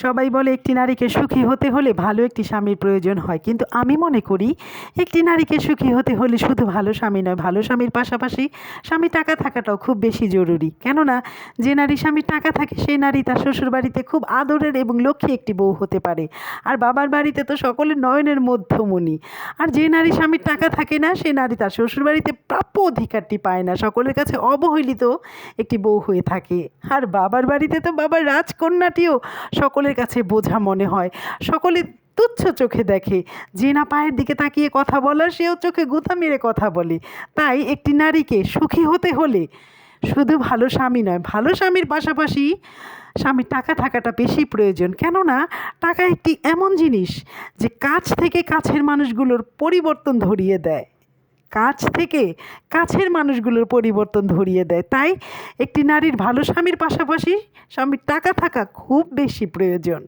সবাই বলে একটি নারীকে সুখী হতে হলে ভালো একটি স্বামীর প্রয়োজন হয়, কিন্তু আমি মনে করি একটি নারীকে সুখী হতে হলে শুধু ভালো স্বামী নয়, ভালো স্বামীর পাশাপাশি স্বামী টাকা থাকাটাও খুব বেশি জরুরি। কেননা যে নারী স্বামীর টাকা থাকে সেই নারী তার শ্বশুরবাড়িতে খুব আদরের এবং লক্ষ্মী একটি বউ হতে পারে, আর বাবার বাড়িতে তো সকলের নয়নের মধ্যমণি। আর যে নারী স্বামীর টাকা থাকে না সেই নারী তার শ্বশুরবাড়িতে প্রাপ্য অধিকারটি পায় না, সকলের কাছে অবহেলিত একটি বউ হয়ে থাকে। আর বাবার বাড়িতে তো বাবার রাজকন্যাটিও সকলের কাছে বোঝা মনে হয়, সকলে তুচ্ছ চোখে দেখে। যে না পায়ের দিকে তাকিয়ে কথা বলার সেও চোখে গুঁতা মেরে কথা বলে। তাই একটি নারীকে সুখী হতে হলে শুধু ভালো স্বামী নয়, ভালো স্বামীর পাশাপাশি স্বামীর টাকা থাকাটা বেশি প্রয়োজন। কেননা টাকা একটি এমন জিনিস যে কাছ থেকে কাছের মানুষগুলোর পরিবর্তন ধরিয়ে দেয়, কাছ থেকে কাছের মানুষগুলোর পরিবর্তন ধরিয়ে দেয়। তাই একটি নারীর ভালো স্বামীর পাশাপাশি স্বামীর টাকা থাকা খুব বেশি প্রয়োজন।